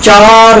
4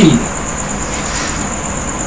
3,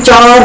4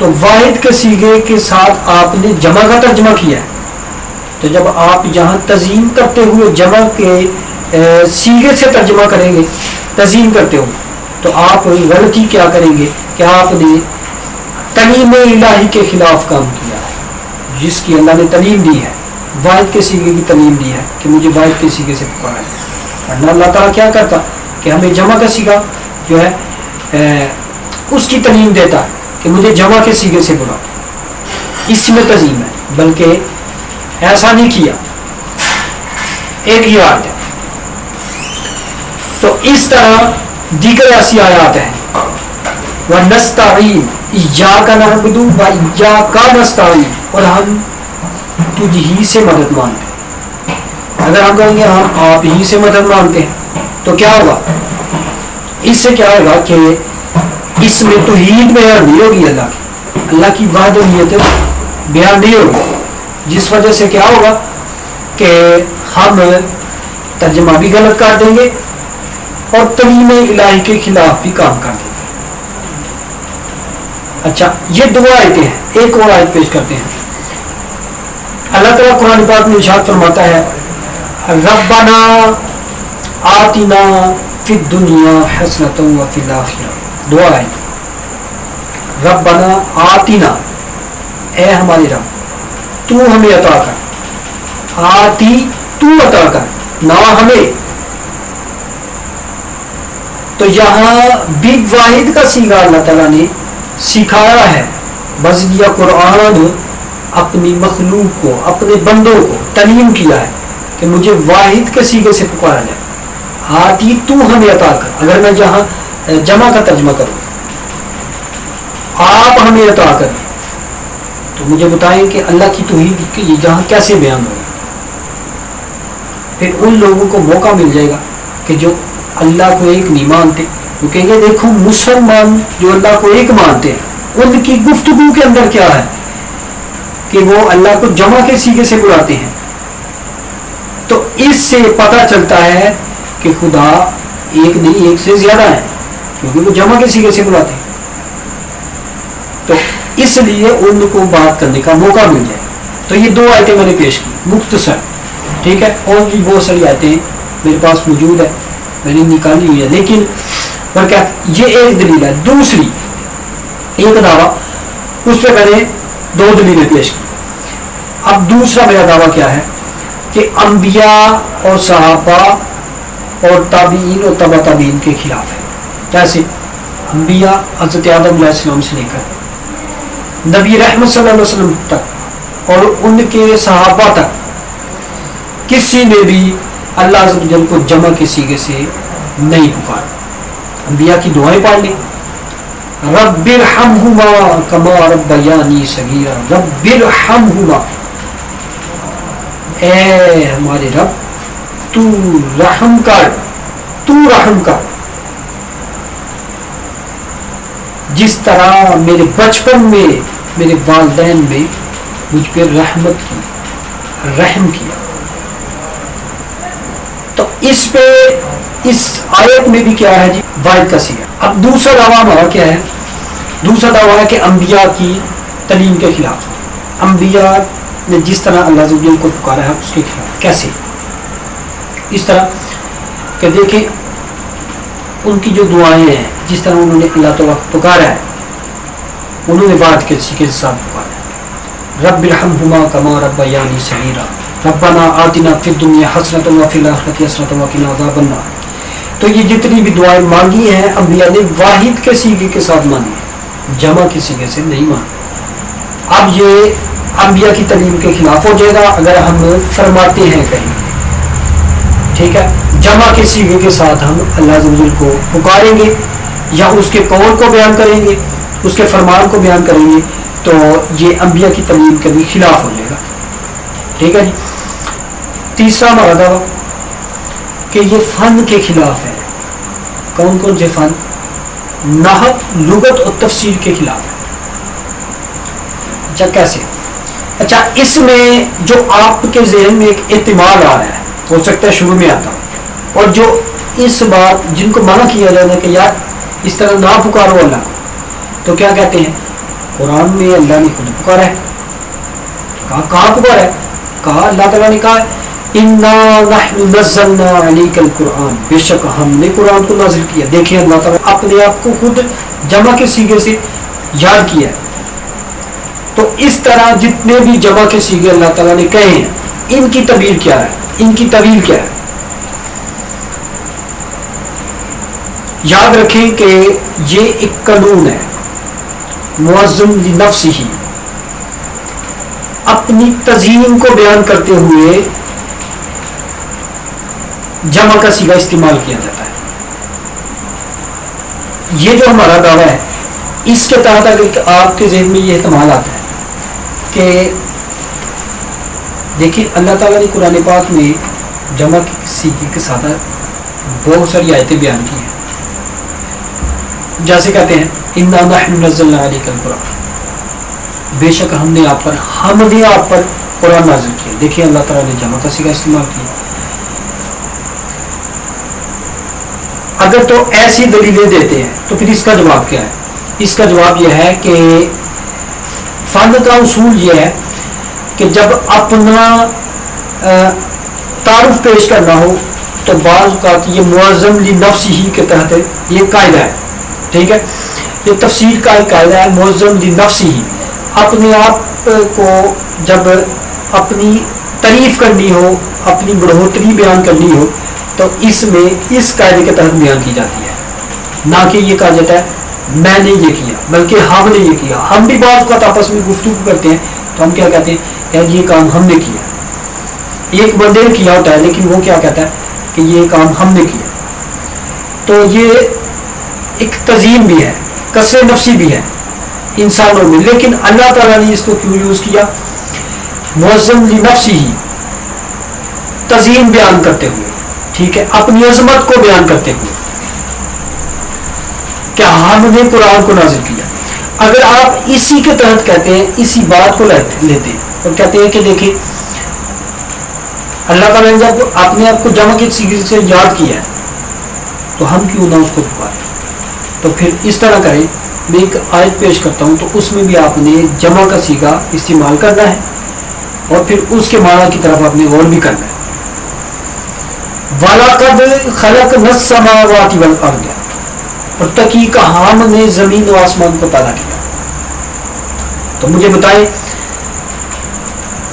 تو واحد کے صیغے کے ساتھ آپ نے جمع کا ترجمہ کیا ہے. تو جب آپ یہاں تزئین کرتے ہوئے جمع کے صیغے سے ترجمہ کریں گے تزئین کرتے ہوئے, تو آپ غلطی کیا کریں گے کہ آپ نے تعلیم الہی کے خلاف کام کیا ہے, جس کی اللہ نے تعلیم دی ہے, واحد کے صیغے کی تعلیم دی ہے کہ مجھے واحد کے صیغے سے پکارا ہے. ورنہ اللہ تعالیٰ کیا کرتا کہ ہمیں جمع کا صیغہ جو ہے اس کی تعلیم دیتا ہے کہ مجھے جمع کے صیغے سے بلا. اس میں تزئین ہے, بلکہ ایسا نہیں کیا, ایک ہی آیت ہے. تو اس طرح دیگر ایسی آیات ہیں. وَنَسْتَعِينُ إِيَّاكَ نَعْبُدُ وَإِيَّاكَ نَسْتَعِينُ, اور ہم تجھ ہی سے مدد مانگتے ہیں. اگر ہم کہیں گے ہم آپ ہی سے مدد مانگتے ہیں تو کیا ہوگا؟ اس سے کیا ہوگا کہ اس میں توحید بیان نہیں ہوگی, اللہ کی وحدانیت بیان نہیں ہوگی, جس وجہ سے کیا ہوگا کہ ہم ترجمہ بھی غلط کر دیں گے اور تعلیم الہی کے خلاف بھی کام کر دیں گے. اچھا, یہ دو آیتیں ہیں, ایک اور آیت پیش کرتے ہیں. اللہ تعالیٰ قرآن پاک میں ارشاد فرماتا ہے ربنا آتنا فی الدنیا حسنۃ وفی الآخرہ. دعا ہے ربنا آتنا, اے ہمارے رب تو ہمیں عطا کر, آتی تو عطا کر, نہ ہمیں. تو یہاں بھی واحد کا صیغہ اللہ تعالیٰ نے سکھایا ہے. بذریعہ قرآن اپنی مخلوق کو, اپنے بندوں کو تعلیم کیا ہے کہ مجھے واحد کے صیغے سے پکارا جائے. آتی تو ہمیں عطا کر, اگر میں جہاں جمع کا ترجمہ کروں, آپ ہمیں عطا کریں, تو مجھے بتائیں کہ اللہ کی توحید یہاں کیسے بیان ہوگی. پھر ان لوگوں کو موقع مل جائے گا کہ جو اللہ کو ایک نہیں مانتے, وہ کہیں گے دیکھو مسلمان جو اللہ کو ایک مانتے ہیں ان کی گفتگو کے اندر کیا ہے کہ وہ اللہ کو جمع کے صیغے سے بلاتے ہیں. تو اس سے پتہ چلتا ہے کہ خدا ایک نہیں ایک سے زیادہ ہے, کیونکہ وہ جمع کے صیغے سے بلاتے ہیں. تو اس لیے ان کو بات کرنے کا موقع مل جائے. تو یہ دو آیتیں میں نے پیش کی مختصر, ٹھیک ہے, اور بھی بہت ساری آیتیں میرے پاس موجود ہے, میں نے نکالی ہوئی ہے, لیکن یہ ایک دلیل ہے. دوسری ایک دعویٰ, اس پہ میں نے دو دلیلیں پیش کی. اب دوسرا میرا دعویٰ کیا ہے کہ انبیاء اور صحابہ اور تابعین اور تبع تابعین کے خلاف ہے. جیسے انبیاء حضرت آدم علیہ السلام سے لے کر نبی رحمت صلی اللہ علیہ وسلم تک اور ان کے صحابہ تک کسی نے بھی اللہ عز و جل کو جمع کے صیغے سے نہیں پکارا. انبیاء کی دعائیں پڑھ لیں, رب ارحمہما کما ربیانی صغیرا, رب ارحمہما, اے ہمارے رب تو رحم کر, تو رحم کر, جس طرح میرے بچپن میں میرے والدین میں مجھ پہ رحمت کی, رحم کیا. تو اس پہ اس آیت میں بھی کیا ہے جی, واحد کا صیغہ. اب دوسرا دعویٰ ہمارا کیا ہے؟ دوسرا دعویٰ ہے کہ انبیاء کی تعلیم کے خلاف. انبیاء نے جس طرح اللہ عز و جل کو پکارا ہے اس کے خلاف. کیسے؟ اس طرح کہ دیکھیں ان کی جو دعائیں ہیں, جس طرح انہوں نے اللہ تعالیٰ کو پکارا ہے, انہوں نے واحد کے صیغے کے ساتھ پکارا ہے, رب ارحمہما کما ربیانی صغیرا, ربنا آتنا فی الدنیا حسنۃ وفی الآخرۃ حسنۃ وقنا عذاب النار. تو یہ جتنی بھی دعائیں مانگی ہیں انبیاء نے واحد کے صیغے کے ساتھ مانگی ہیں, جمع کے صیغے سے نہیں مانگی. اب یہ انبیاء کی تعلیم کے خلاف ہو جائے گا اگر ہم فرماتے ہیں کہیں, ٹھیک ہے, جمع کے صیغے کے ساتھ ہم اللہ عز و جل کو پکاریں گے یا اس کے قول کو بیان کریں گے, اس کے فرمان کو بیان کریں گے, تو یہ انبیاء کی تعلیم کے بھی خلاف ہو جائے گا. ٹھیک ہے جی. تیسرا ہمارا دعویٰ کہ یہ فن کے خلاف ہے. کون کون سے فن؟ نحو, لغت اور تفسیر کے خلاف ہے. اچھا کیسے؟ اچھا اس میں جو آپ کے ذہن میں ایک اعتماد آ رہا ہے, ہو سکتا ہے شروع میں آتا, اور جو اس بات جن کو منع کیا جانا کہ یار اس طرح نہ پکارو اللہ کو, تو کیا کہتے ہیں قرآن میں اللہ نے خود پکارا ہے. کہاں پکارا ہے؟ کہا اللہ تعالیٰ نے کہا انا نحن نزلنا علیک القرآن، بے شک ہم نے قرآن کو نازل کیا. دیکھیں اللہ تعالیٰ اپنے آپ کو خود جمع کے صیغے سے یاد کیا ہے. تو اس طرح جتنے بھی جمع کے صیغے اللہ تعالیٰ نے کہے ہیں ان کی تعبیر کیا ہے، ان کی طویل کیا ہے. یاد رکھیں کہ یہ ایک قانون ہے معظم لنفسہ، اپنی تزئین کو بیان کرتے ہوئے جمع کا صیغہ استعمال کیا جاتا ہے. یہ جو ہمارا دعویٰ ہے اس کے تحت اگر آپ کے ذہن میں یہ احتمال آتا ہے کہ دیکھیں اللہ تعالیٰ نے قرآن پاک میں جمع کے صیغے کے ساتھ بہت ساری آیتیں بیان کی ہیں. جیسے کہتے ہیں انا نحن نزلنا علیک القرآن، بے شک ہم نے آپ پر قرآن نازل کیا. دیکھیں اللہ تعالیٰ نے جمع کا صیغہ استعمال کیا. اگر تو ایسی دلیلیں دیتے ہیں تو پھر اس کا جواب کیا ہے؟ اس کا جواب یہ ہے کہ فن کا اصول یہ ہے کہ جب اپنا تعارف پیش کرنا ہو تو بعض اوقات یہ معظم لنفسہ کے تحت یہ قاعدہ ہے. ٹھیک ہے، یہ تفسیر کا ایک قاعدہ ہے معظم لنفسہ. اپنے آپ کو جب اپنی تعریف کرنی ہو، اپنی بڑھوتری بیان کرنی ہو تو اس میں اس قاعدے کے تحت بیان کی جاتی ہے، نہ کہ یہ کہا جاتا ہے میں نے یہ کیا، بلکہ ہم نے یہ کیا. ہم بھی بعض اوقات آپس میں گفتگو کرتے ہیں تو ہم کیا کہتے ہیں یار یہ کام ہم نے کیا. ایک بندے نے کیا ہوتا ہے لیکن وہ کیا کہتا ہے کہ یہ کام ہم نے کیا. تو یہ ایک تزئین بھی ہے، کسر نفسی بھی ہے انسانوں میں. لیکن اللہ تعالیٰ نے اس کو کیوں یوز کیا؟ معظم لنفسہ، تزئین بیان کرتے ہوئے، ٹھیک ہے، اپنی عظمت کو بیان کرتے ہوئے کہ ہم نے قرآن کو نازل کیا. اگر آپ اسی کے تحت کہتے ہیں، اسی بات کو لیتے ہیں اور کہتے ہیں کہ دیکھیں اللہ تعالیٰ نے جب اپنے آپ کو جمع کے صیغے سے یاد کیا ہے تو ہم کیوں نہ اس کو پکاریں. تو پھر اس طرح کریں، میں ایک آیت پیش کرتا ہوں تو اس میں بھی آپ نے جمع کا صیغہ استعمال کرنا ہے اور پھر اس کے معنی کی طرف آپ نے غور بھی کرنا ہے. وَلَقَدْ خَلَقْنَا السَّمَاوَاتِ وَالْأَرْضَ، اور تحقیق ہم نے زمین و آسمان کو پیدا کیا. تو مجھے بتائیں،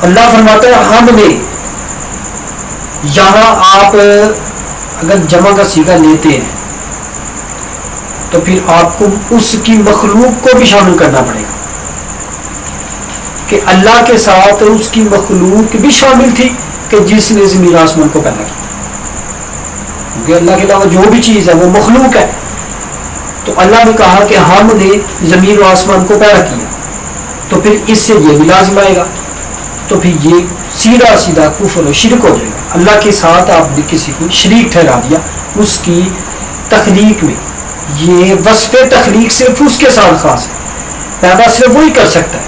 اللہ فرماتا ہے ہم نے. یہاں آپ اگر جمع کا صیغہ لیتے ہیں تو پھر آپ کو اس کی مخلوق کو بھی شامل کرنا پڑے گا کہ اللہ کے ساتھ اس کی مخلوق بھی شامل تھی کہ جس نے زمین آسمان کو پیدا کیا. کیونکہ اللہ کے علاوہ جو بھی چیز ہے وہ مخلوق ہے. تو اللہ نے کہا کہ ہم نے زمین و آسمان کو پیدا کیا، تو پھر اس سے یہ بھی لازم آئے گا. تو پھر یہ سیدھا کفر و شرک ہو جائے گا. اللہ کے ساتھ آپ نے کسی کو شریک ٹھہرا دیا اس کی تخلیق میں. یہ وصف تخلیق صرف اس کے ساتھ خاص ہے، پیدا صرف وہی کر سکتا ہے.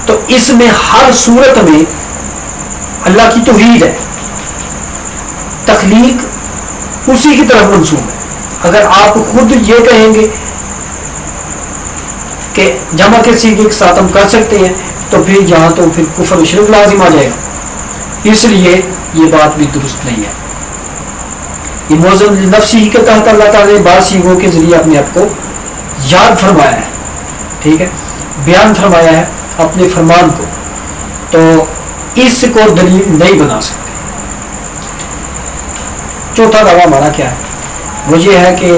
تو اس میں ہر صورت میں اللہ کی توحید ہے، تخلیق اسی کی طرف منسوب ہے. اگر آپ خود یہ کہیں گے کہ جمع کے صیغے کے ساتھ ہم کر سکتے ہیں تو پھر یہاں تو پھر کفر و شرک لازم آ جائے گا. اس لیے یہ بات بھی درست نہیں ہے. یہ معظم لنفسہ کے تحت اللہ تعالیٰ نے بعض صیغوں کے ذریعے اپنے آپ کو یاد فرمایا ہے، ٹھیک ہے، بیان فرمایا ہے اپنے فرمان کو. تو اس کو دلیل نہیں بنا سکتے. چوتھا دعویٰ ہمارا کیا ہے؟ وہ یہ ہے کہ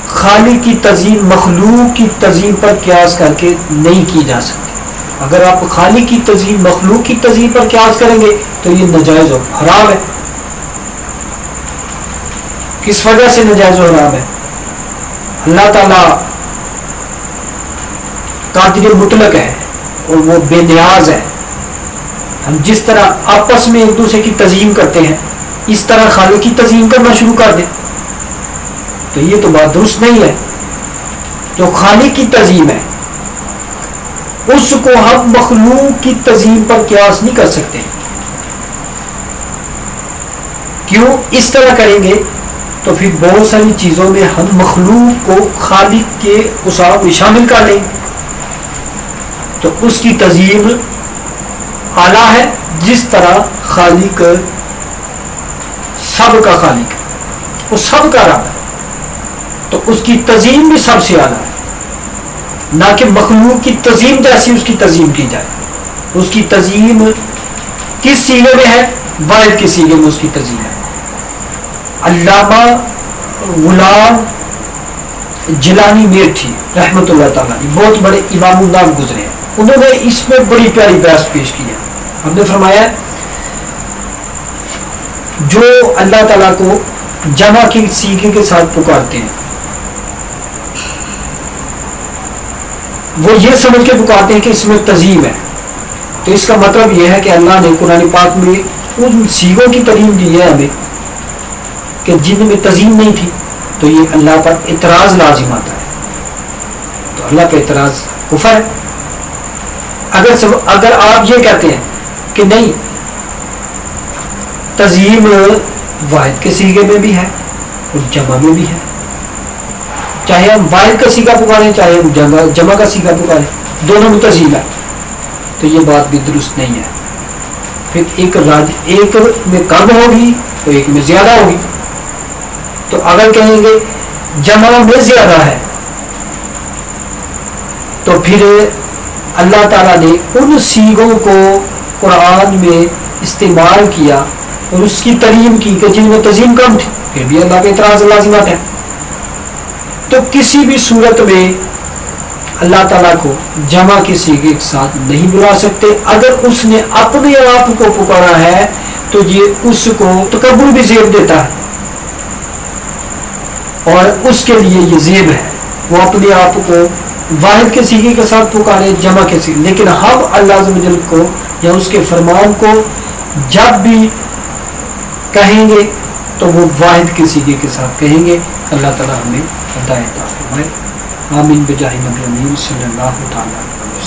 خالق کی تزئین مخلوق کی تزئین پر قیاس کر کے نہیں کی جا سکتی. اگر آپ خالق کی تزئین مخلوق کی تزئین پر قیاس کریں گے تو یہ ناجائز اور حرام ہے. کس وجہ سے ناجائز و حرام ہے؟ اللہ تعالیٰ قادر مطلق ہے اور وہ بے نیاز ہے. ہم جس طرح آپس میں ایک دوسرے کی تزئین کرتے ہیں اس طرح خالق کی تزئین کرنا شروع کر دیں تو یہ تو بات درست نہیں ہے. جو خالق کی تزئین ہے اس کو ہم مخلوق کی تزئین پر قیاس نہیں کر سکتے. کیوں؟ اس طرح کریں گے تو پھر بہت ساری چیزوں میں ہم مخلوق کو خالق کے اصحاب میں شامل کر لیں تو اس کی تزئین اعلیٰ ہے، جس طرح خالق سب کا خالق ہے، وہ سب کا رب ہے تو اس کی تزئین بھی سب سے اعلیٰ ہے، نہ کہ مخلوق کی تزئین جیسی اس کی تزئین کی جائے۔ اس کی تزئین کس سیغے میں ہے؟ واحد کے سیغے میں اس کی تزئین ہے۔ علامہ غلام جیلانی میرٹھی رحمۃ اللہ تعالیٰ بہت بڑے امام اللہ گزرے ہیں، انہوں نے اس میں بڑی پیاری بحث پیش کی ہے۔ ہم نے فرمایا جو اللہ تعالیٰ کو جمع کے سیغے کے ساتھ پکارتے ہیں وہ یہ سمجھ کے پکارتے ہیں کہ اس میں تزئین ہے، تو اس کا مطلب یہ ہے کہ اللہ نے قرآن پاک میں ان سیغوں کی تعلیم دی ہے ہمیں کہ جن میں تزئین نہیں تھی، تو یہ اللہ پر اعتراض لازم آتا ہے، تو اللہ پہ اعتراض کفر ہے۔ اگر آپ یہ کہتے ہیں کہ نہیں تزئین واحد کے سیغے میں بھی ہے اور جمع میں بھی ہے، چاہے ہم واحد کا سیغہ پکاریں چاہے ہم جمع کا سیغہ پکاریں، دونوں میں تزئین ہے، تو یہ بات بھی درست نہیں ہے۔ پھر ایک میں کم ہوگی تو ایک میں زیادہ ہوگی، تو اگر کہیں گے جمع میں زیادہ ہے تو پھر اللہ تعالیٰ نے ان سیغوں کو قرآن میں استعمال کیا اور اس کی تعلیم کی کہ جن میں تزئین کم تھی، پھر بھی اللہ کے اعتراض لازمات ہے۔ تو کسی بھی صورت میں اللہ تعالیٰ کو جمع کے سیغے کے ساتھ نہیں بلا سکتے۔ اگر اس نے اپنے آپ کو پکارا ہے تو یہ اس کو تکبر بھی زیب دیتا ہے اور اس کے لیے یہ زیب ہے، وہ اپنے آپ کو واحد کے سیغے کے ساتھ پکارے جمع کے سیغے، لیکن ہم اللہ عز و جل کو یا اس کے فرمان کو جب بھی کہیں گے تو وہ واحد کے سیغے کے ساتھ کہیں گے۔ اللہ تعالیٰ ہمیں ہدایت عطا فرمائے، آمین بجاہ نبی امین صلی اللہ تعالیٰ علیہ وسلم۔